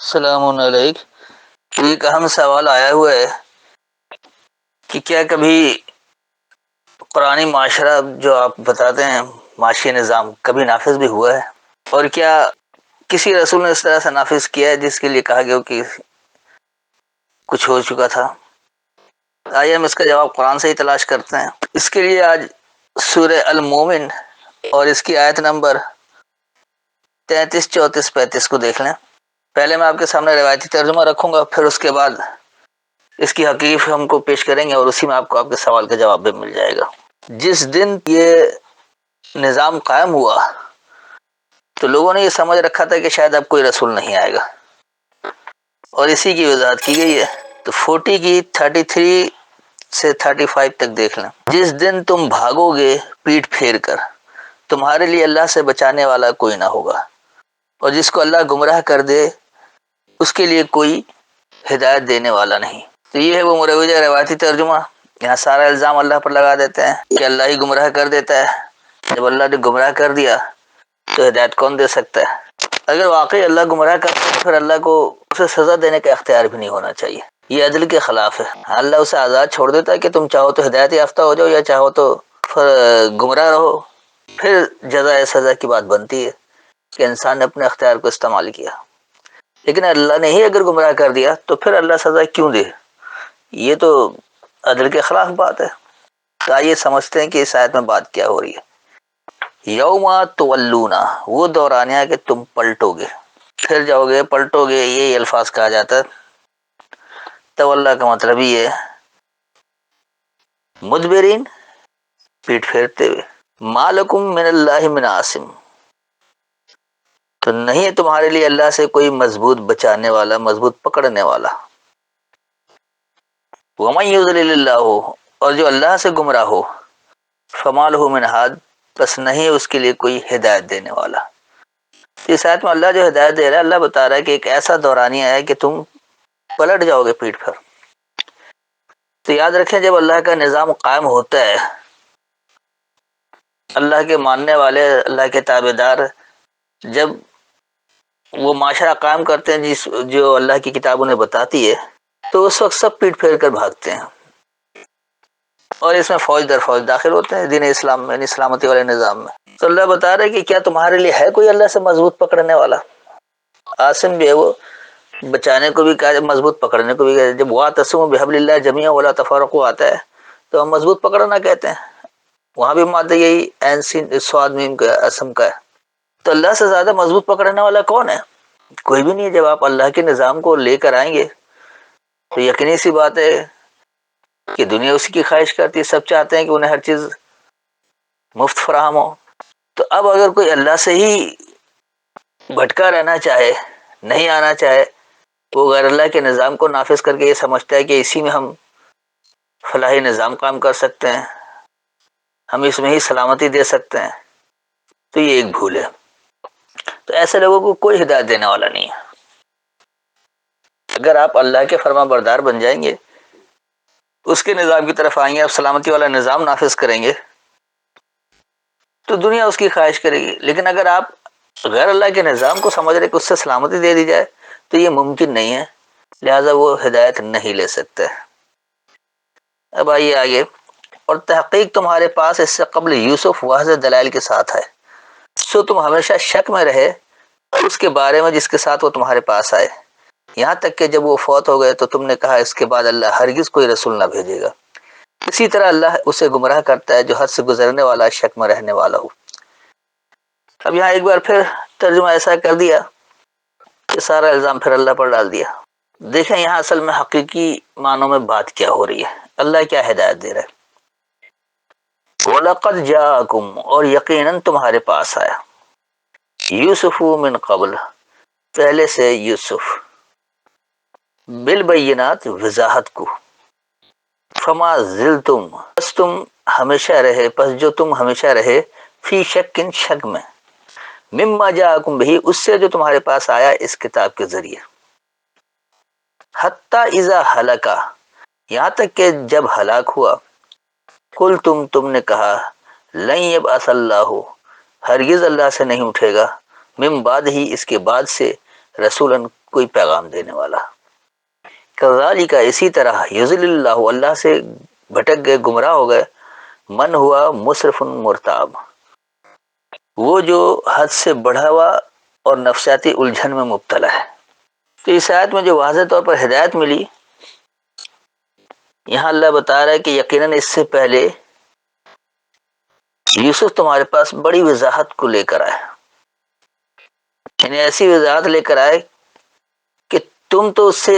السلام علیکم۔ ایک اہم سوال آیا ہوا ہے کہ کیا کبھی قرآنی معاشرہ جو آپ بتاتے ہیں معاشی نظام کبھی نافذ بھی ہوا ہے، اور کیا کسی رسول نے اس طرح سے نافذ کیا ہے جس کے لیے کہا گیا کہ کچھ ہو چکا تھا؟ آئیے ہم اس کا جواب قرآن سے ہی تلاش کرتے ہیں۔ اس کے لیے آج سورہ المومن اور اس کی آیت نمبر 33، 34، 35 کو دیکھ لیں۔ پہلے میں آپ کے سامنے روایتی ترجمہ رکھوں گا، پھر اس کے بعد اس کی حقیقت ہم کو پیش کریں گے، اور اسی میں آپ کو آپ کے سوال کا جواب بھی مل جائے گا۔ جس دن یہ نظام قائم ہوا تو لوگوں نے یہ سمجھ رکھا تھا کہ شاید اب کوئی رسول نہیں آئے گا، اور اسی کی وضاحت کی گئی ہے۔ تو 40 کی 33 سے 35 تک دیکھ لیں۔ جس دن تم بھاگو گے پیٹھ پھیر کر، تمہارے لیے اللہ سے بچانے والا کوئی نہ ہوگا، اور جس کو اللہ گمراہ کر دے اس کے لیے کوئی ہدایت دینے والا نہیں۔ تو یہ ہے وہ مروجہ روایتی ترجمہ۔ یہاں سارا الزام اللہ پر لگا دیتے ہیں کہ اللہ ہی گمراہ کر دیتا ہے۔ جب اللہ نے گمراہ کر دیا تو ہدایت کون دے سکتا ہے؟ اگر واقعی اللہ گمراہ کرتا ہے پھر اللہ کو اسے سزا دینے کا اختیار بھی نہیں ہونا چاہیے، یہ عدل کے خلاف ہے۔ اللہ اسے آزاد چھوڑ دیتا ہے کہ تم چاہو تو ہدایت یافتہ ہو جاؤ یا چاہو تو گمراہ رہو، پھر جزائے سزا کی بات بنتی ہے کہ انسان نے اپنے اختیار کو استعمال کیا۔ لیکن اللہ نے ہی اگر گمراہ کر دیا تو پھر اللہ سزا کیوں دے؟ یہ تو عدل کے خلاف بات ہے۔ تو آئیے سمجھتے ہیں کہ اس آیت میں بات کیا ہو رہی ہے۔ یوم تولونا، وہ دورانیہ کہ تم پلٹو گے، پھر جاؤ گے، پلٹو گے، یہ الفاظ کہا جاتا ہے۔ تولا کا مطلب ہی ہے مدبرین، پیٹ پھیرتے ہوئے۔ ما لکم من اللہ من عاصم، تو نہیں ہے تمہارے لیے اللہ سے کوئی مضبوط بچانے والا، مضبوط پکڑنے والا۔ ومن یضلل اللہ، اور جو اللہ سے گمراہ ہو، فما لہ من ہاد، بس نہیں اس کے لیے کوئی ہدایت دینے والا۔ اس آیت میں اللہ جو ہدایت دے رہا ہے، اللہ بتا رہا ہے کہ ایک ایسا دورانیہ ہے کہ تم پلٹ جاؤ گے پیٹ پر۔ تو یاد رکھیں جب اللہ کا نظام قائم ہوتا ہے، اللہ کے ماننے والے، اللہ کے تابع دار جب وہ معاشرہ قائم کرتے ہیں جو اللہ کی کتاب انہیں بتاتی ہے، تو اس وقت سب پیٹ پھیر کر بھاگتے ہیں، اور اس میں فوج در فوج داخل ہوتے ہیں دین اسلام میں، یعنی سلامتی والے نظام میں۔ تو اللہ بتا رہے کہ کیا تمہارے لیے ہے کوئی اللہ سے مضبوط پکڑنے والا؟ عاصم بھی ہے، وہ بچانے کو بھی کہا، مضبوط پکڑنے کو بھی کہا۔ جب واعتصموا بحبل اللہ جمیعا ولا تفرقوا آتا ہے تو ہم مضبوط پکڑنا کہتے ہیں، وہاں بھی مادہ یہی عین سین صاد میم کا اسم کا ہے۔ تو اللہ سے زیادہ مضبوط پکڑنے والا کون ہے؟ کوئی بھی نہیں ہے۔ جب آپ اللہ کے نظام کو لے کر آئیں گے تو یقینی سی بات ہے کہ دنیا اسی کی خواہش کرتی ہے، سب چاہتے ہیں کہ انہیں ہر چیز مفت فراہم ہو۔ تو اب اگر کوئی اللہ سے ہی بھٹکا رہنا چاہے، نہیں آنا چاہے، وہ غیر اللہ کے نظام کو نافذ کر کے یہ سمجھتا ہے کہ اسی میں ہم فلاحی نظام کام کر سکتے ہیں، ہم اس میں ہی سلامتی دے سکتے ہیں، تو یہ ایک بھول ہے۔ تو ایسے لوگوں کو کوئی ہدایت دینے والا نہیں ہے۔ اگر آپ اللہ کے فرما بردار بن جائیں گے، اس کے نظام کی طرف آئیں گے، آپ سلامتی والا نظام نافذ کریں گے تو دنیا اس کی خواہش کرے گی۔ لیکن اگر آپ غیر اللہ کے نظام کو سمجھ رہے کہ اس سے سلامتی دے دی جائے تو یہ ممکن نہیں ہے، لہذا وہ ہدایت نہیں لے سکتے۔ اب آئیے آگے۔ اور تحقیق تمہارے پاس اس سے قبل یوسف واضح دلائل کے ساتھ ہے، سو تم ہمیشہ شک میں رہے اس کے بارے میں جس کے ساتھ وہ تمہارے پاس آئے، یہاں تک کہ جب وہ فوت ہو گئے تو تم نے کہا اس کے بعد اللہ ہرگز کوئی رسول نہ بھیجے گا۔ اسی طرح اللہ اسے گمراہ کرتا ہے جو حد سے گزرنے والا، شک میں رہنے والا ہو۔ اب یہاں ایک بار پھر ترجمہ ایسا کر دیا کہ سارا الزام پھر اللہ پر ڈال دیا۔ دیکھیں یہاں اصل میں حقیقی معنوں میں بات کیا ہو رہی ہے، اللہ کیا ہدایت دے رہا ہے۔ وَلَقَدْ جَاءَكُمْ، اور یقیناً تمہارے پاس آیا، یوسف من قبل، پہلے سے یوسف، بالبینات، وضاحت کو، فما زلتم، پس تم ہمیشہ رہے، پس جو تم ہمیشہ رہے، فی شک، شک میں، مما جاءکم بہ، اس سے جو تمہارے پاس آیا اس کتاب کے ذریعے، حتی اذا ہلکا، یہاں تک کہ جب ہلاک ہوا، قل تم نے کہا، لن یبعث اللہ، ہرگز اللہ سے نہیں اٹھے گا، من بعد ہی، اس کے بعد سے، رسولا، کوئی پیغام دینے والا۔ کذالک اسی طرح یضل اللہ اللہ سے بھٹک گئے گمراہ ہو گئے من ہوا مسرف مرتاب وہ جو حد سے بڑھا ہوا اور نفسیاتی الجھن میں مبتلا ہے۔ تو اس آیت میں جو واضح طور پر ہدایت ملی، یہاں اللہ بتا رہا ہے کہ یقیناً اس سے پہلے یوسف تمہارے پاس بڑی وضاحت کو لے کر آئے، یعنی ایسی وضاحت لے کر آئے کہ تم تو اس سے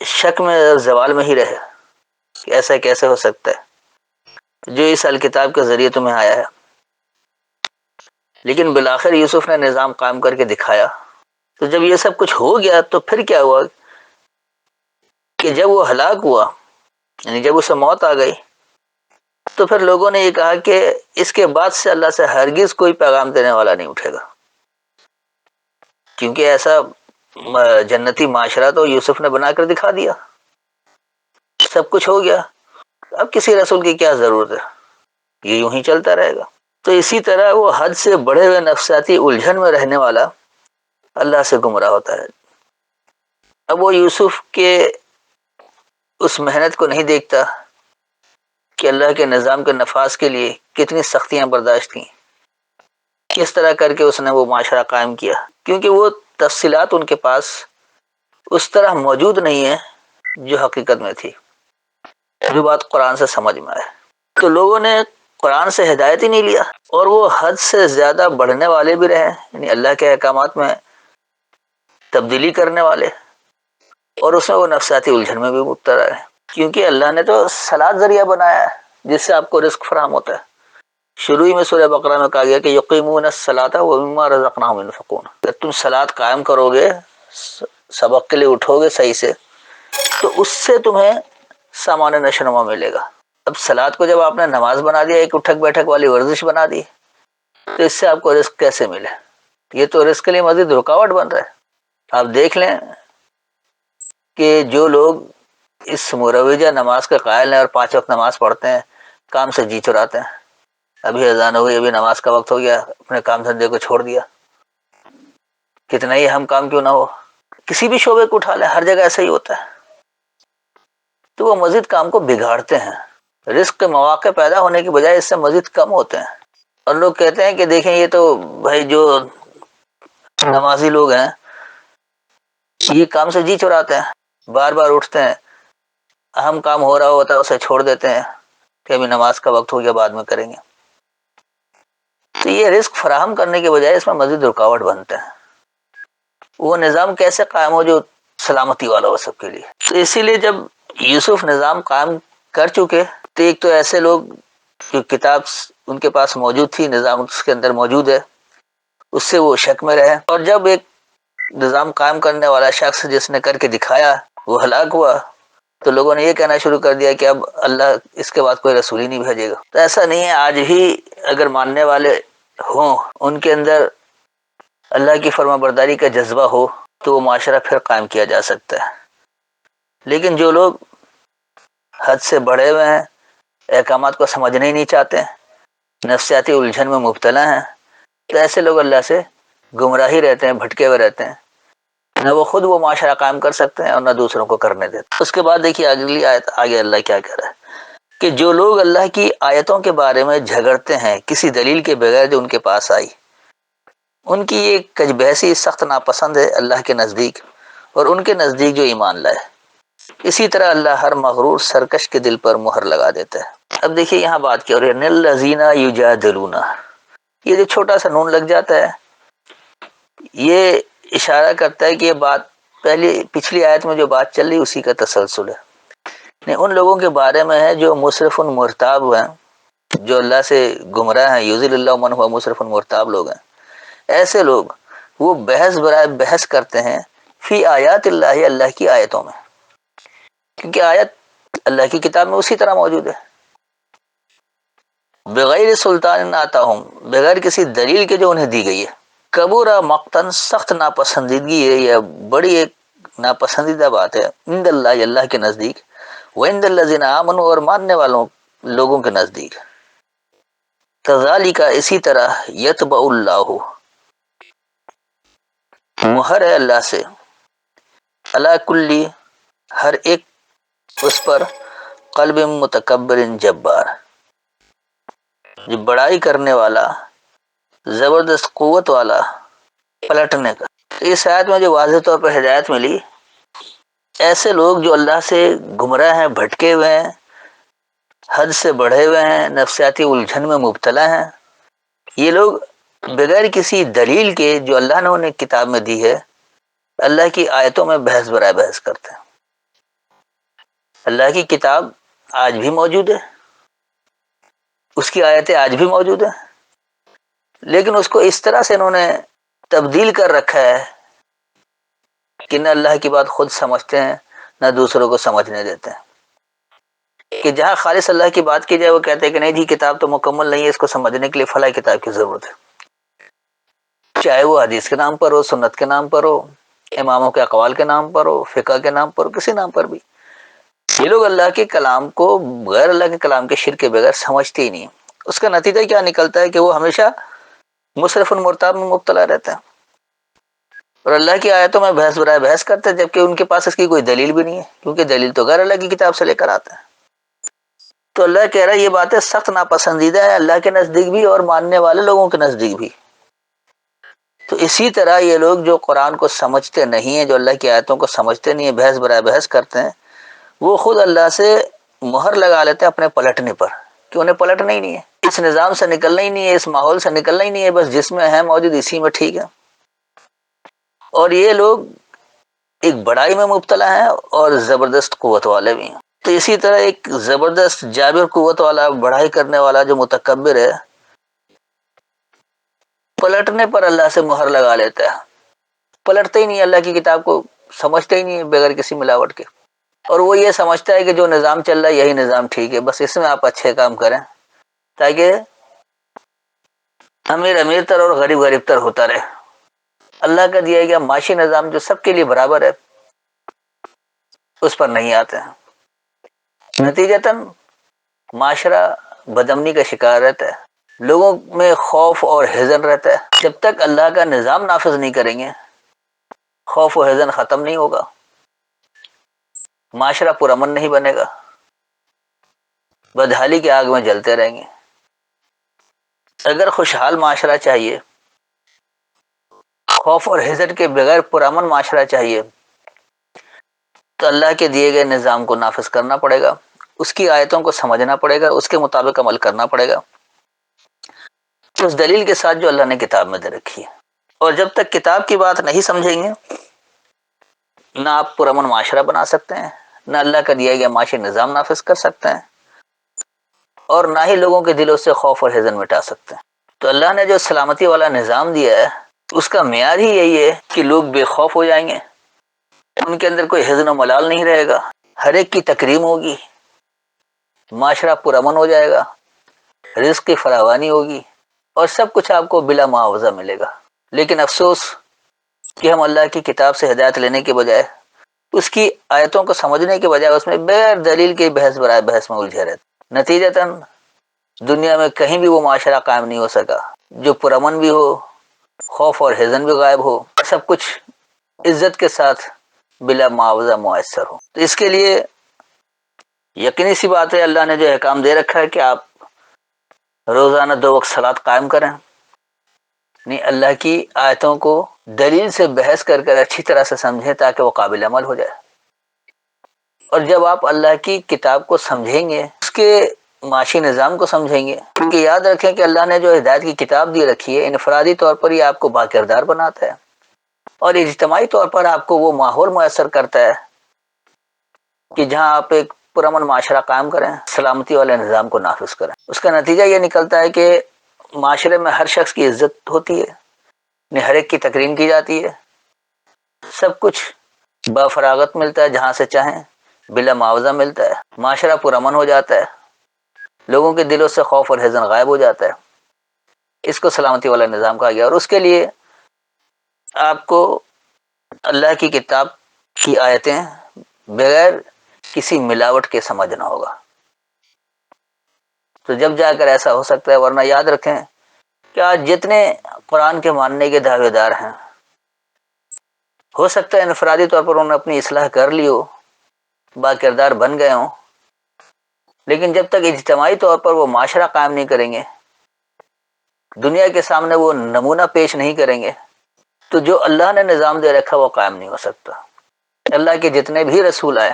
شک میں زوال میں ہی رہے کہ ایسا کیسے ہو سکتا ہے جو اس الکتاب کے ذریعے تمہیں آیا ہے۔ لیکن بالآخر یوسف نے نظام قائم کر کے دکھایا۔ تو جب یہ سب کچھ ہو گیا تو پھر کیا ہوا کہ جب وہ ہلاک ہوا، یعنی جب اسے موت آ گئی، تو پھر لوگوں نے یہ کہا کہ اس کے بعد سے اللہ سے ہرگز کوئی پیغام دینے والا نہیں اٹھے گا، کیونکہ ایسا جنتی معاشرہ تو یوسف نے بنا کر دکھا دیا، سب کچھ ہو گیا، اب کسی رسول کی کیا ضرورت ہے، یہ یوں ہی چلتا رہے گا۔ تو اسی طرح وہ حد سے بڑھے ہوئے نفسیاتی الجھن میں رہنے والا اللہ سے گمراہ ہوتا ہے۔ اب وہ یوسف کے اس محنت کو نہیں دیکھتا کہ اللہ کے نظام کے نفاذ کے لیے کتنی سختیاں برداشت تھیں، کس طرح کر کے اس نے وہ معاشرہ قائم کیا، کیونکہ وہ تفصیلات ان کے پاس اس طرح موجود نہیں ہے جو حقیقت میں تھی، جو بات قرآن سے سمجھ میں آئے۔ تو لوگوں نے قرآن سے ہدایت ہی نہیں لیا، اور وہ حد سے زیادہ بڑھنے والے بھی رہے، یعنی اللہ کے احکامات میں تبدیلی کرنے والے، اور اس میں وہ نفسیاتی الجھن میں بھی مبتلا ہے، کیونکہ اللہ نے تو صلاۃ ذریعہ بنایا ہے جس سے آپ کو رزق فراہم ہوتا ہے۔ شروع ہی میں سورہ بقرہ میں کہا گیا کہ یقیمون الصلاۃ ومما رزقناہم ينفقون، اگر تم صلاۃ قائم کرو گے، سبق کے لیے اٹھو گے صحیح سے، تو اس سے تمہیں سامان نشوونما ملے گا۔ اب صلاۃ کو جب آپ نے نماز بنا دیا، ایک اٹھک بیٹھک والی ورزش بنا دی، تو اس سے آپ کو رزق کیسے ملے؟ یہ تو رزق کے لیے مزید رکاوٹ بن رہا ہے۔ آپ دیکھ لیں کہ جو لوگ اس مروجہ نماز کے قائل ہیں اور 5 وقت نماز پڑھتے ہیں، کام سے جی چراتے ہیں، ابھی اذان ہو گئی، ابھی نماز کا وقت ہو گیا، اپنے کام دھندے کو چھوڑ دیا، کتنا ہی اہم کام کیوں نہ ہو، کسی بھی شعبے کو اٹھا لیں، ہر جگہ ایسا ہی ہوتا ہے۔ تو وہ مزید کام کو بگاڑتے ہیں، رزق کے مواقع پیدا ہونے کی بجائے اس سے مزید کم ہوتے ہیں۔ اور لوگ کہتے ہیں کہ دیکھیں یہ تو بھائی جو نمازی لوگ ہیں یہ کام سے جی چراتے ہیں، بار بار اٹھتے ہیں، اہم کام ہو رہا ہوتا ہے اسے چھوڑ دیتے ہیں کہ ابھی نماز کا وقت ہو گیا، بعد میں کریں گے۔ تو یہ رزق فراہم کرنے کے بجائے اس میں مزید رکاوٹ بنتے ہیں۔ وہ نظام کیسے قائم ہو جو سلامتی والا ہو سب کے لیے؟ تو اسی لیے جب یوسف نظام قائم کر چکے تو ایک تو ایسے لوگ جو کتاب ان کے پاس موجود تھی، نظام اس کے اندر موجود ہے، اس سے وہ شک میں رہے، اور جب ایک نظام قائم کرنے والا شخص جس نے کر کے دکھایا وہ ہلاک ہوا، تو لوگوں نے یہ کہنا شروع کر دیا کہ اب اللہ اس کے بعد کوئی رسول ہی نہیں بھیجے گا۔ تو ایسا نہیں ہے، آج بھی اگر ماننے والے ہوں، ان کے اندر اللہ کی فرما برداری کا جذبہ ہو، تو وہ معاشرہ پھر قائم کیا جا سکتا ہے۔ لیکن جو لوگ حد سے بڑھے ہوئے ہیں، احکامات کو سمجھنا ہی نہیں چاہتے، نفسیاتی الجھن میں مبتلا ہیں، تو ایسے لوگ اللہ سے گمراہی رہتے ہیں، بھٹکے ہوئے رہتے ہیں، نہ وہ خود وہ معاشرہ قائم کر سکتے ہیں اور نہ دوسروں کو کرنے دیتے۔ اس کے بعد دیکھیے اگلی آیت، آگے اللہ کیا کہہ رہا ہے کہ جو لوگ اللہ کی آیتوں کے بارے میں جھگڑتے ہیں کسی دلیل کے بغیر جو ان کے پاس آئی، ان کی یہ کج بحثی سخت ناپسند ہے اللہ کے نزدیک اور ان کے نزدیک جو ایمان لائے۔ اسی طرح اللہ ہر مغرور سرکش کے دل پر مہر لگا دیتا ہے۔ اب دیکھیے یہاں بات کیا ہو رہی ہے، الذین یجادلون، یہ جو چھوٹا سا نون لگ جاتا ہے یہ اشارہ کرتا ہے کہ یہ بات پچھلی آیت میں جو بات چل رہی اسی کا تسلسل ہے۔ ان لوگوں کے بارے میں ہے جو مسرف مرتاب ہیں، جو اللہ سے گمراہ ہیں، یضل اللہ من ہوا مسرف مرتاب لوگ ہیں۔ ایسے لوگ وہ بحث برائے بحث کرتے ہیں فی آیات اللہ، اللہ کی آیتوں میں، کیونکہ آیت اللہ کی کتاب میں اسی طرح موجود ہے، بغیر سلطان آتاہم، بغیر کسی دلیل کے جو انہیں دی گئی ہے۔ کبورا مقتن، سخت ناپسندیدگی ہے، یا بڑی ایک ناپسندیدہ بات ہے، عند اللہ، اللہ کے نزدیک، وعند الذین آمنوا، اور ماننے والوں لوگوں کے نزدیک۔ کذالک، اسی طرح، یتبع اللہ، مہر ہے اللہ سے، علی کلی، ہر ایک اس پر، قلب متکبر جبار، جو بڑائی کرنے والا، زبردست قوت والا، پلٹنے کا۔ اس آیت میں جو واضح طور پر ہدایت ملی، ایسے لوگ جو اللہ سے گمراہ ہیں، بھٹکے ہوئے ہیں، حد سے بڑھے ہوئے ہیں، نفسیاتی الجھن میں مبتلا ہیں، یہ لوگ بغیر کسی دلیل کے جو اللہ نے انہیں کتاب میں دی ہے، اللہ کی آیتوں میں بحث برائے بحث کرتے ہیں۔ اللہ کی کتاب آج بھی موجود ہے، اس کی آیتیں آج بھی موجود ہیں، لیکن اس کو اس طرح سے انہوں نے تبدیل کر رکھا ہے کہ نہ اللہ کی بات خود سمجھتے ہیں، نہ دوسروں کو سمجھنے دیتے ہیں۔ کہ جہاں خالص اللہ کی بات کی جائے وہ کہتے ہیں کہ نہیں جی کتاب تو مکمل نہیں ہے، اس کو سمجھنے کے لیے فلاں کتاب کی ضرورت ہے، چاہے وہ حدیث کے نام پر ہو، سنت کے نام پر ہو، اماموں کے اقوال کے نام پر ہو، فقہ کے نام پر ہو، کسی نام پر بھی۔ یہ لوگ اللہ کے کلام کو غیر اللہ کے کلام کے شرک کے بغیر سمجھتے ہی نہیں۔ اس کا نتیجہ کیا نکلتا ہے کہ وہ ہمیشہ مصرف المرتاب میں مبتلا رہتا ہے، اور اللہ کی آیتوں میں بحث برائے بحث کرتے ہیں، جبکہ ان کے پاس اس کی کوئی دلیل بھی نہیں ہے، کیونکہ دلیل تو غیر اللہ کی کتاب سے لے کر آتا ہے۔ تو اللہ کہہ رہا ہے یہ باتیں سخت ناپسندیدہ ہے اللہ کے نزدیک بھی اور ماننے والے لوگوں کے نزدیک بھی۔ تو اسی طرح یہ لوگ جو قرآن کو سمجھتے نہیں ہیں، جو اللہ کی آیتوں کو سمجھتے نہیں ہیں، بحث برائے بحث کرتے ہیں، وہ خود اللہ سے مہر لگا لیتے ہیں اپنے پلٹنے پر، کہ انہیں پلٹنا ہی نہیں ہے، اس نظام سے نکلنا ہی نہیں ہے، اس ماحول سے نکلنا ہی نہیں ہے، بس جس میں ہے موجود اسی میں ٹھیک ہے۔ اور یہ لوگ ایک بڑائی میں مبتلا ہیں اور زبردست قوت والے بھی ہیں۔ تو اسی طرح ایک زبردست جابر قوت والا، بڑائی کرنے والا جو متکبر ہے، پلٹنے پر اللہ سے مہر لگا لیتا ہے، پلٹتے ہی نہیں، اللہ کی کتاب کو سمجھتے ہی نہیں بغیر کسی ملاوٹ کے، اور وہ یہ سمجھتا ہے کہ جو نظام چل رہا ہے یہی نظام ٹھیک ہے، بس اس میں آپ اچھے کام کریں تاکہ امیر امیر تر اور غریب غریب تر ہوتا رہے۔ اللہ کا دیا گیا معاشی نظام جو سب کے لیے برابر ہے، اس پر نہیں آتے ہیں، نتیجتاً معاشرہ بدامنی کا شکار رہتا ہے، لوگوں میں خوف اور حزن رہتا ہے۔ جب تک اللہ کا نظام نافذ نہیں کریں گے، خوف و حزن ختم نہیں ہوگا، معاشرہ پرامن نہیں بنے گا، بدحالی کی آگ میں جلتے رہیں گے۔ اگر خوشحال معاشرہ چاہیے، خوف اور حزن کے بغیر پرامن معاشرہ چاہیے، تو اللہ کے دیے گئے نظام کو نافذ کرنا پڑے گا، اس کی آیتوں کو سمجھنا پڑے گا، اس کے مطابق عمل کرنا پڑے گا، اس دلیل کے ساتھ جو اللہ نے کتاب میں دے رکھی ہے۔ اور جب تک کتاب کی بات نہیں سمجھیں گے، نہ آپ پرامن معاشرہ بنا سکتے ہیں، نہ اللہ کا دیا گیا معاشی نظام نافذ کر سکتے ہیں، اور نہ ہی لوگوں کے دلوں سے خوف اور حزن مٹا سکتے ہیں۔ تو اللہ نے جو سلامتی والا نظام دیا ہے، اس کا معیار ہی یہی ہے کہ لوگ بے خوف ہو جائیں گے، ان کے اندر کوئی حزن و ملال نہیں رہے گا، ہر ایک کی تکریم ہوگی، معاشرہ پرامن ہو جائے گا، رزق کی فراوانی ہوگی، اور سب کچھ آپ کو بلا معاوضہ ملے گا۔ لیکن افسوس کہ ہم اللہ کی کتاب سے ہدایت لینے کے بجائے، اس کی آیتوں کو سمجھنے کے بجائے، اس میں بغیر دلیل کے بحث برائے بحث میں الجھے رہتے، نتیجتاً دنیا میں کہیں بھی وہ معاشرہ قائم نہیں ہو سکا جو پرامن بھی ہو، خوف اور حزن بھی غائب ہو، سب کچھ عزت کے ساتھ بلا معاوضہ میسر ہو۔ تو اس کے لیے یقینی سی بات ہے، اللہ نے جو احکام دے رکھا ہے کہ آپ روزانہ 2 وقت صلات قائم کریں، نہیں اللہ کی آیتوں کو دلیل سے بحث کر کر اچھی طرح سے سمجھیں تاکہ وہ قابل عمل ہو جائے۔ اور جب آپ اللہ کی کتاب کو سمجھیں گے، اس کے معاشی نظام کو سمجھیں گے، کیونکہ یاد رکھیں کہ اللہ نے جو ہدایت کی کتاب دی رکھی ہے، انفرادی طور پر یہ آپ کو باکردار بناتا ہے، اور اجتماعی طور پر آپ کو وہ ماحول میسر کرتا ہے کہ جہاں آپ ایک پرامن معاشرہ قائم کریں، سلامتی والے نظام کو نافذ کریں۔ اس کا نتیجہ یہ نکلتا ہے کہ معاشرے میں ہر شخص کی عزت ہوتی ہے، ہر ایک کی تکریم کی جاتی ہے، سب کچھ بفراغت ملتا ہے، جہاں سے چاہیں بلا معاوضہ ملتا ہے، معاشرہ پرامن ہو جاتا ہے، لوگوں کے دلوں سے خوف اور حزن غائب ہو جاتا ہے۔ اس کو سلامتی والا نظام کہا گیا، اور اس کے لیے آپ کو اللہ کی کتاب کی آیتیں بغیر کسی ملاوٹ کے سمجھنا ہوگا، تو جب جا کر ایسا ہو سکتا ہے۔ ورنہ یاد رکھیں کہ آج جتنے قرآن کے ماننے کے دعوے دار ہیں، ہو سکتا ہے انفرادی طور پر انہوں نے اپنی اصلاح کر لی ہو، با کردار بن گئے ہوں، لیکن جب تک اجتماعی طور پر وہ معاشرہ قائم نہیں کریں گے، دنیا کے سامنے وہ نمونہ پیش نہیں کریں گے، تو جو اللہ نے نظام دے رکھا وہ قائم نہیں ہو سکتا۔ اللہ کے جتنے بھی رسول آئے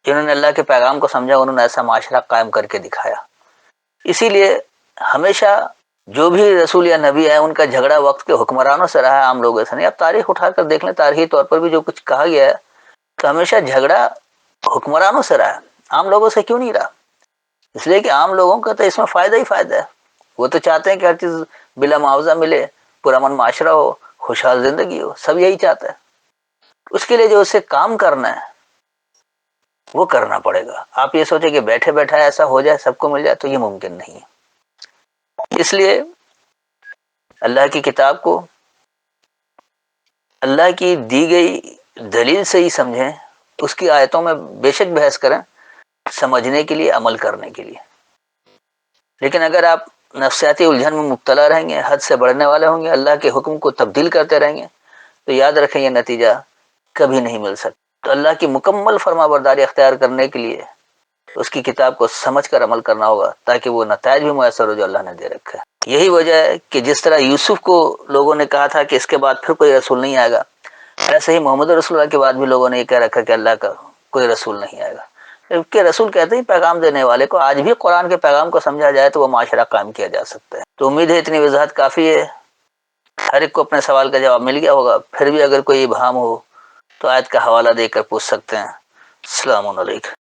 جنہوں نے اللہ کے پیغام کو سمجھا، انہوں نے ایسا معاشرہ قائم کر کے دکھایا۔ اسی لیے ہمیشہ جو بھی رسول یا نبی ہے ان کا جھگڑا وقت کے حکمرانوں سے رہا ہے، عام لوگوں سے نہیں۔ اب تاریخ اٹھا کر دیکھ لیں، تاریخی طور پر بھی جو کچھ کہا گیا ہے تو ہمیشہ جھگڑا حکمرانوں سے رہا ہے، عام لوگوں سے کیوں نہیں رہا؟ اس لیے کہ عام لوگوں کا تو اس میں فائدہ ہی فائدہ ہے، وہ تو چاہتے ہیں کہ ہر چیز بلا معاوضہ ملے، پرامن معاشرہ ہو، خوشحال زندگی ہو، سب یہی چاہتا ہے۔ اس کے لیے جو اسے کام کرنا ہے وہ کرنا پڑے گا۔ آپ یہ سوچیں کہ بیٹھے بیٹھا ایسا ہو جائے، سب کو مل جائے، تو یہ ممکن نہیں ہے۔ اس لیے اللہ کی کتاب کو اللہ کی دی گئی دلیل سے ہی سمجھیں، اس کی آیتوں میں بے شک بحث کریں، سمجھنے کے لیے، عمل کرنے کے لیے۔ لیکن اگر آپ نفسیاتی الجھن میں مبتلا رہیں گے، حد سے بڑھنے والے ہوں گے، اللہ کے حکم کو تبدیل کرتے رہیں گے، تو یاد رکھیں یہ نتیجہ کبھی نہیں مل سکتا۔ تو اللہ کی مکمل فرما برداری اختیار کرنے کے لیے اس کی کتاب کو سمجھ کر عمل کرنا ہوگا، تاکہ وہ نتائج بھی میسر ہو جو اللہ نے دے رکھا ہے۔ یہی وجہ ہے کہ جس طرح یوسف کو لوگوں نے کہا تھا کہ اس کے بعد پھر کوئی رسول نہیں آئے گا، ایسے ہی محمد رسول اللہ کے بعد بھی لوگوں نے یہ کہہ رکھا کہ اللہ کا کوئی رسول نہیں آئے گا، کہ رسول کہتے ہیں پیغام دینے والے کو۔ آج بھی قرآن کے پیغام کو سمجھا جائے تو وہ معاشرہ قائم کیا جا سکتا ہے۔ تو امید ہے اتنی وضاحت کافی ہے، ہر ایک کو اپنے سوال کا جواب مل گیا ہوگا۔ پھر بھی اگر کوئی ابہام ہو تو آیت کا حوالہ دے کر پوچھ سکتے ہیں۔ السلام علیکم۔